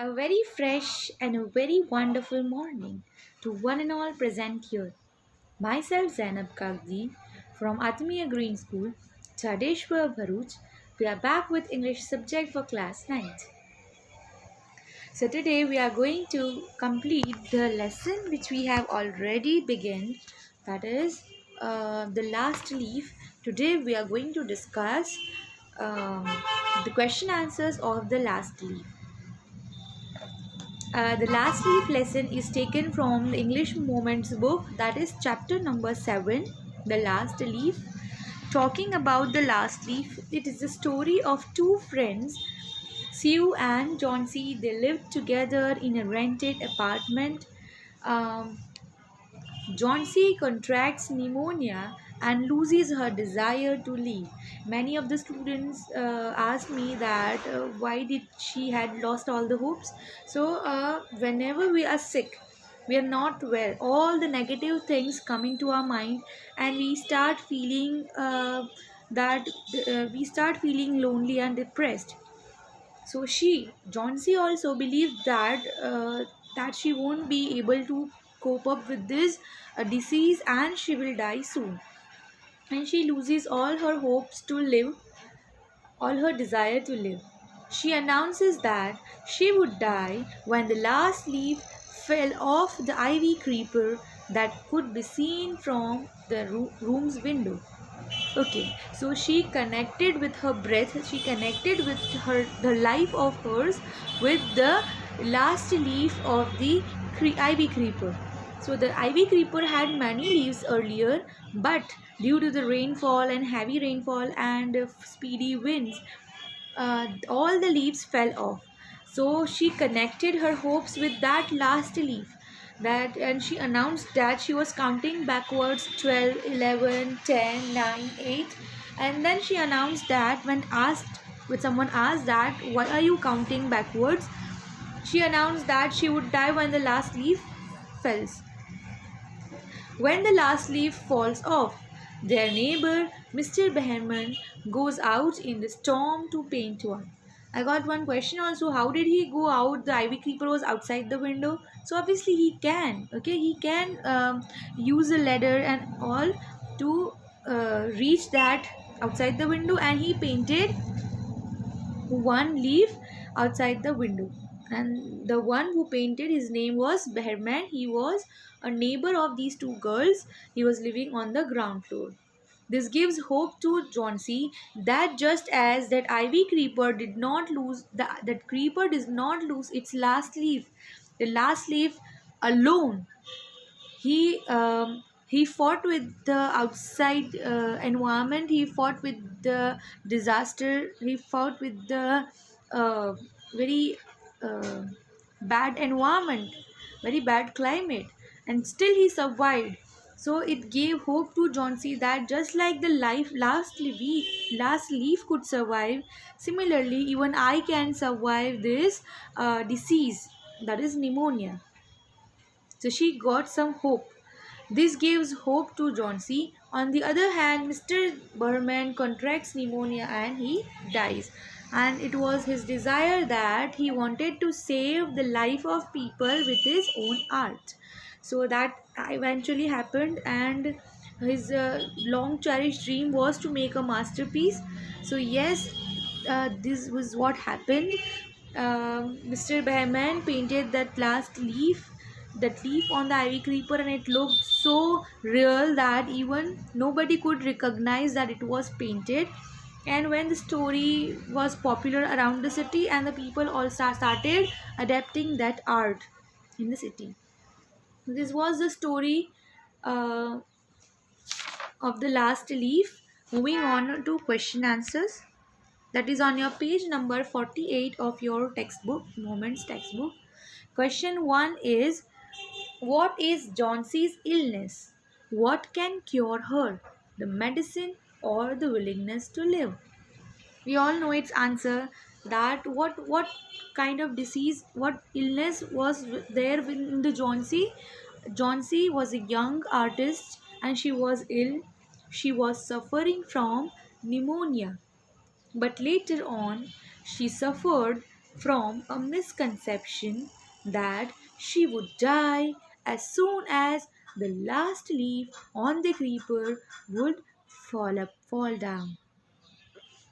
A very fresh and a very wonderful morning to one and all present here. Myself Zainab Kagdi from Atmiya Green School, Chadeshwar Bharuch. We are back with English subject for class 9th. So today we are going to complete the lesson which we have already begun, that is the last leaf. Today we are going to discuss um, the question answers of the last leaf. The last leaf lesson is taken from the English Moments book, that is chapter number 7, The Last Leaf. Talking about the last leaf, it is the story of two friends, Sue and Johnsy. They lived together in a rented apartment. Um, Johnsy contracts pneumonia and loses her desire to leave. Many of the students asked me that why did she had lost all the hopes. So whenever we are sick, we are not well, all the negative things come into our mind, and we start feeling that we start feeling lonely and depressed. So Johnsy also believed that she won't be able to cope up with this disease and she will die soon. And she loses all her hopes to live, all her desire to live. She announces that she would die when the last leaf fell off the ivy creeper that could be seen from the room's window. Okay, so she connected with her breath, she connected with the life of hers with the last leaf of the ivy creeper. So the ivy creeper had many leaves earlier, but due to the rainfall and heavy rainfall and speedy winds, all the leaves fell off. So she connected her hopes with that last leaf, that and she announced that she was counting backwards 12, 11, 10, 9, 8, and then she announced that when someone asked that why are you counting backwards, she announced that she would die when the last leaf falls. When the last leaf falls off, their neighbor, Mr. Behrman, goes out in the storm to paint one. I got one question also. How did he go out? The ivy creeper was outside the window. So obviously he can. Okay, he can use a ladder and all to reach that outside the window, and he painted one leaf outside the window. And the one who painted, his name was Behrman. He was a neighbor of these two girls. He was living on the ground floor. This gives hope to Johnsy that just as that ivy creeper did not lose that creeper does not lose its last leaf, the last leaf alone, he fought with the outside environment, he fought with the disaster, he fought with the very uh, bad environment, very bad climate, and still he survived. So it gave hope to Johnsy that just like the last leaf could survive, similarly even I can survive this disease, that is pneumonia. So she got some hope. This gives hope to Johnsy. On the other hand, Mr. Berman contracts pneumonia and he dies. And it was his desire that he wanted to save the life of people with his own art. So that eventually happened, and his long cherished dream was to make a masterpiece. So, yes, this was what happened. Mr. Behrman painted that leaf on the ivy creeper, and it looked so real that even nobody could recognize that it was painted. And when the story was popular around the city, and the people all started adapting that art in the city. This was the story uh, of the last leaf. Moving on to question answers, that is on your page number 48 of your textbook, Moments textbook. Question 1 is, what is Johnsey's illness? What can cure her? The medicine or the willingness to live? We all know its answer, that what kind of disease, what illness was there in the Johnsey. Johnsey was a young artist and she was ill. She was suffering from pneumonia, but later on she suffered from a misconception that she would die as soon as the last leaf on the creeper would fall down.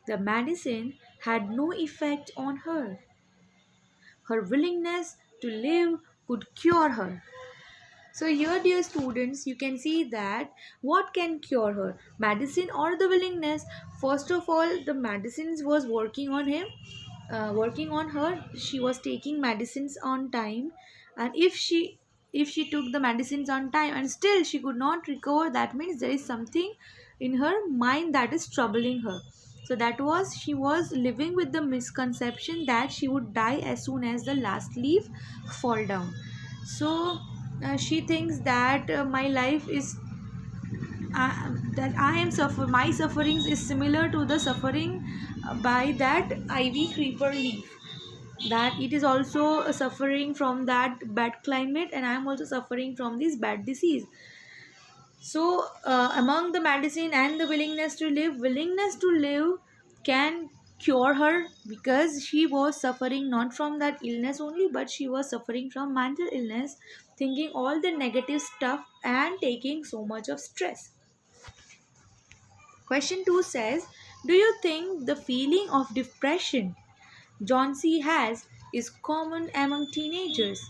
The medicine had no effect on her. Her willingness to live could cure her. So here, dear students, you can see that what can cure her, medicine or the willingness. First of all, the medicines was working on him, working on her. She was taking medicines on time, and if she took the medicines on time and still she could not recover, that means there is something in her mind that is troubling her. So that was, she was living with the misconception that she would die as soon as the last leaf fall down. So she thinks that my life is that I am suffer my sufferings is similar to the suffering by that ivy creeper leaf, that it is also suffering from that bad climate and I am also suffering from this bad disease. So among the medicine and the willingness to live can cure her, because she was suffering not from that illness only, but she was suffering from mental illness, thinking all the negative stuff and taking so much of stress. Question 2 says, do you think the feeling of depression John C. has is common among teenagers?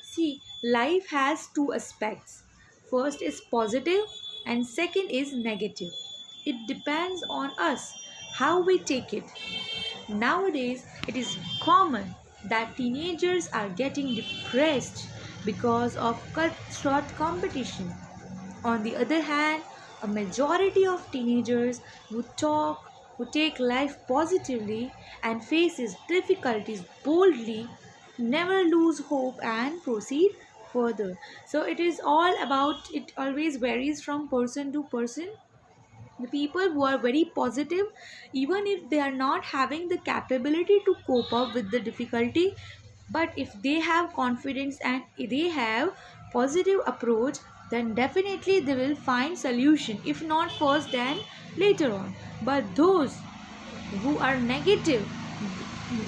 See, life has two aspects. First is positive and second is negative. It depends on us how we take it. Nowadays, it is common that teenagers are getting depressed because of cutthroat competition. On the other hand, a majority of teenagers who take life positively and faces difficulties boldly, never lose hope and proceed further. So it is all about, it always varies from person to person. The people who are very positive, even if they are not having the capability to cope up with the difficulty, but if they have confidence and they have positive approach, then definitely they will find solution, if not first then later on. But those who are negative,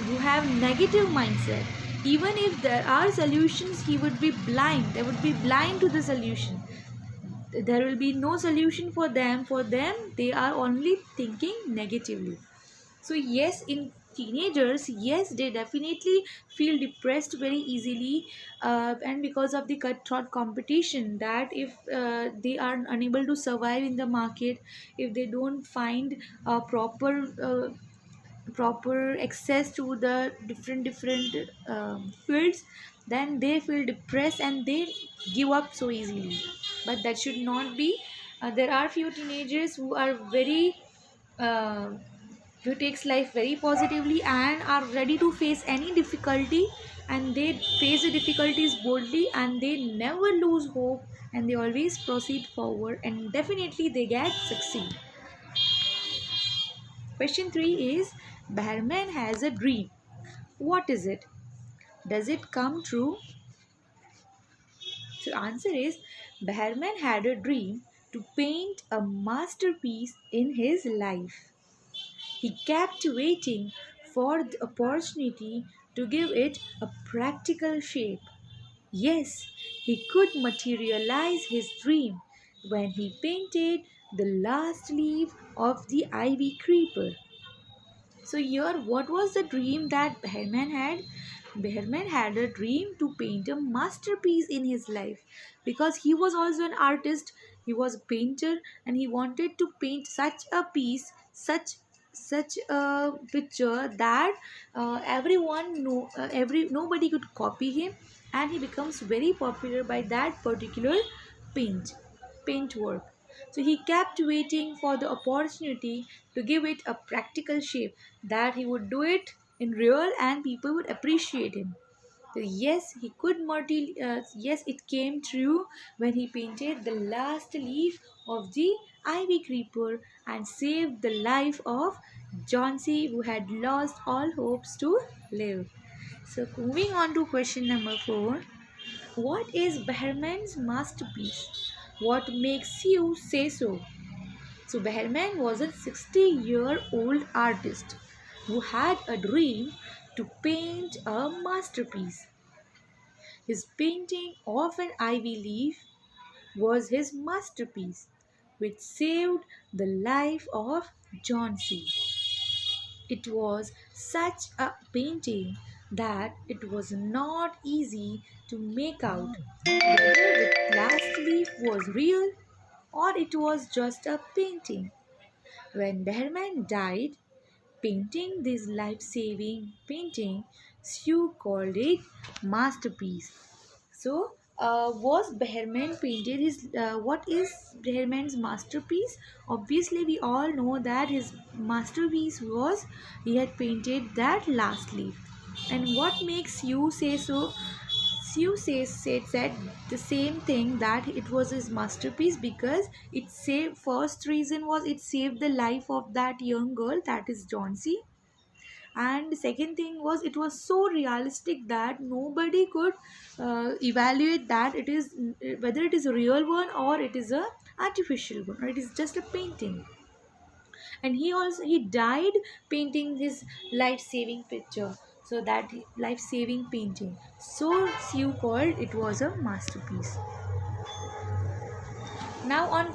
who have negative mindset, even if there are solutions, he would be blind, they would be blind to the solution. There will be no solution for them. For them, they are only thinking negatively. So yes, in teenagers, yes, they definitely feel depressed very easily, and because of the cutthroat competition, that if they are unable to survive in the market, if they don't find proper access to the different fields, then they feel depressed and they give up so easily. But that should not be. There are few teenagers who are very who takes life very positively and are ready to face any difficulty, and they face the difficulties boldly and they never lose hope, and they always proceed forward and definitely they get succeed. Question 3 is, Behrman has a dream. What is it? Does it come true? So answer is, Behrman had a dream to paint a masterpiece in his life. He kept waiting for the opportunity to give it a practical shape. Yes, he could materialize his dream when he painted the last leaf of the ivy creeper. So here, what was the dream that Behrman had? Behrman had a dream to paint a masterpiece in his life, because he was also an artist. He was a painter, and he wanted to paint such a piece, such a picture that everyone know, nobody could copy him, and he becomes very popular by that particular paint work. So he kept waiting for the opportunity to give it a practical shape, that he would do it in real and people would appreciate him. So yes, yes, it came true when he painted the last leaf of the ivy creeper and saved the life of Johnsy, who had lost all hopes to live. So moving on to question number 4. What is Behrman's masterpiece? What makes you say so? So Behrman was a 60-year-old artist who had a dream to paint a masterpiece. His painting of an ivy leaf was his masterpiece, which saved the life of Johnsy. It was such a painting that it was not easy to make out whether the last leaf was real or it was just a painting. When Behrman died, painting this life-saving painting, Sue called it masterpiece. So, was Behrman painted his? What is Behrman's masterpiece? Obviously, we all know that his masterpiece was he had painted that last leaf. And what makes you say so? Sue said the same thing that it was his masterpiece because it saved. First reason was it saved the life of that young girl, that is Johnsy, and the second thing was it was so realistic that nobody could evaluate that it is whether it is a real one or it is a artificial one or it is just a painting. And he died painting his life saving picture, so that life saving painting, so Sue called it was a masterpiece. Now on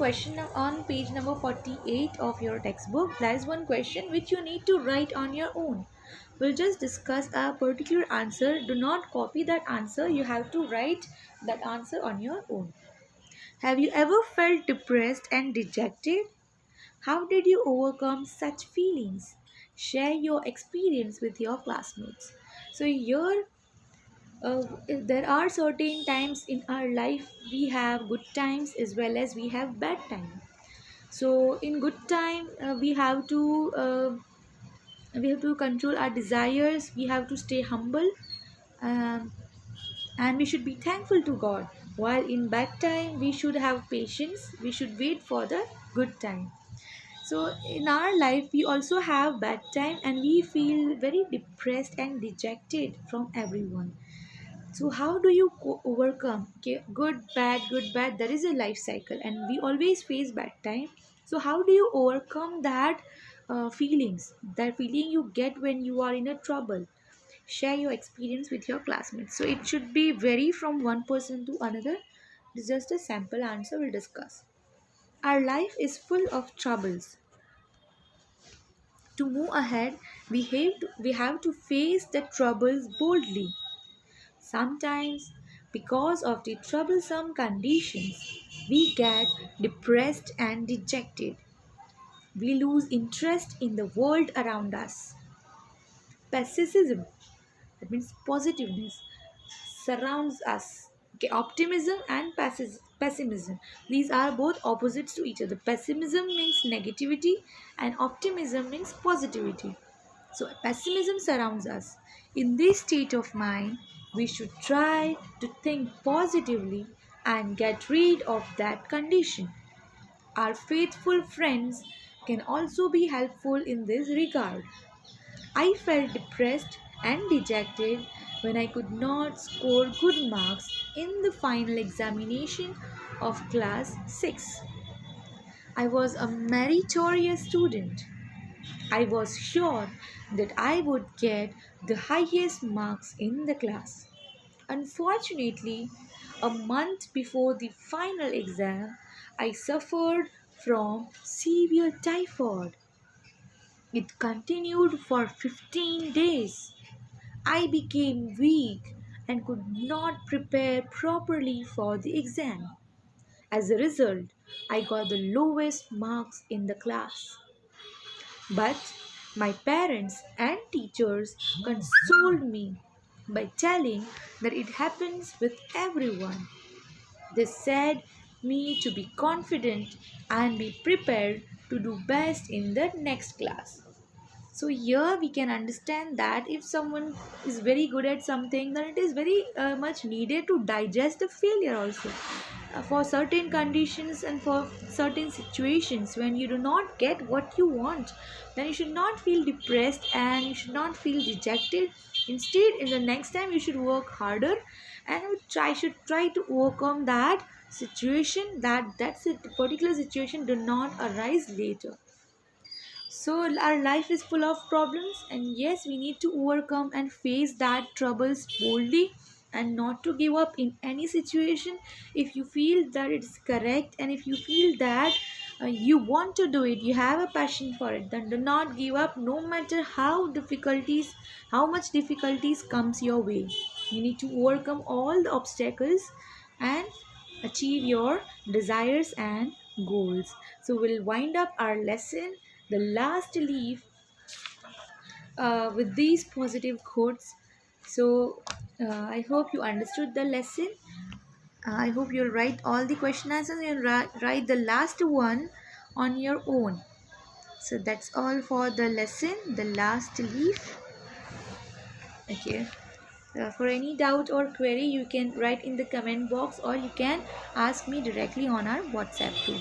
page number 48 of your textbook, there is one question which you need to write on your own. We'll just discuss a particular answer. Do not copy that answer. You have to write that answer on your own. Have you ever felt depressed and dejected? How did you overcome such feelings? Share your experience with your classmates. So here there are certain times in our life we have good times as well as we have bad time. So in good time we have to control our desires, we have to stay humble, um, and we should be thankful to God. While in bad time we should have patience, we should wait for the good time. So in our life we also have bad time and we feel very depressed and dejected from everyone. So how do you overcome? Okay, good bad, there is a life cycle and we always face bad time. So how do you overcome that feelings, that feeling you get when you are in a trouble? Share your experience with your classmates. So it should be vary from one person to another. This is just a sample answer we'll discuss. Our life is full of troubles. To move ahead, we have to face the troubles boldly. Sometimes, because of the troublesome conditions, we get depressed and dejected. We lose interest in the world around us. Pessimism, that means positiveness, surrounds us. Okay, optimism and pessimism. These are both opposites to each other. Pessimism means negativity and optimism means positivity. So pessimism surrounds us. In this state of mind, we should try to think positively and get rid of that condition. Our faithful friends can also be helpful in this regard. I felt depressed and dejected when I could not score good marks in the final examination of class 6. I was a meritorious student. I was sure that I would get the highest marks in the class. Unfortunately, a month before the final exam, I suffered from severe typhoid. It continued for 15 days. I became weak and could not prepare properly for the exam. As a result, I got the lowest marks in the class. But my parents and teachers consoled me by telling that it happens with everyone. They said me to be confident and be prepared to do best in the next class. So here we can understand that if someone is very good at something, then it is very much needed to digest the failure also. For certain conditions and for certain situations when you do not get what you want, then you should not feel depressed and you should not feel dejected. Instead, in the next time you should work harder and should try to overcome that situation, that particular situation do not arise later. So our life is full of problems, and yes, we need to overcome and face that troubles boldly, and not to give up in any situation. If you feel that it's correct, and if you feel that you want to do it, you have a passion for it, then do not give up, no matter how much difficulties comes your way. You need to overcome all the obstacles and achieve your desires and goals. So we'll wind up our lesson, the last leaf, with these positive quotes. So I hope you understood the lesson. I hope you'll write all the question answers and write the last one on your own. So that's all for the lesson, the last leaf. Okay. For any doubt or query, you can write in the comment box, or you can ask me directly on our WhatsApp too.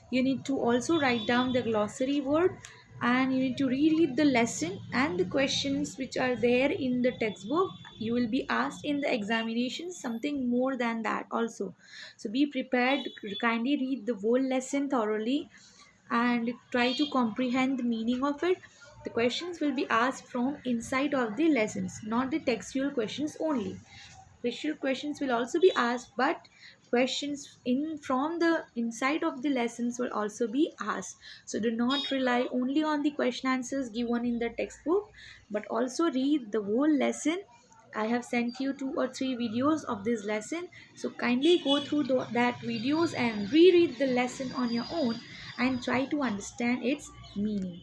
You need to also write down the glossary word, and you need to reread the lesson and the questions which are there in the textbook. You will be asked in the examination something more than that also. So be prepared, kindly read the whole lesson thoroughly and try to comprehend the meaning of it. The questions will be asked from inside of the lessons, not the textual questions only. Visual questions will also be asked, but questions in from the inside of the lessons will also be asked. So do not rely only on the question answers given in the textbook, but also read the whole lesson. I have sent you 2 or 3 videos of this lesson, so kindly go through that videos and reread the lesson on your own and try to understand its meaning.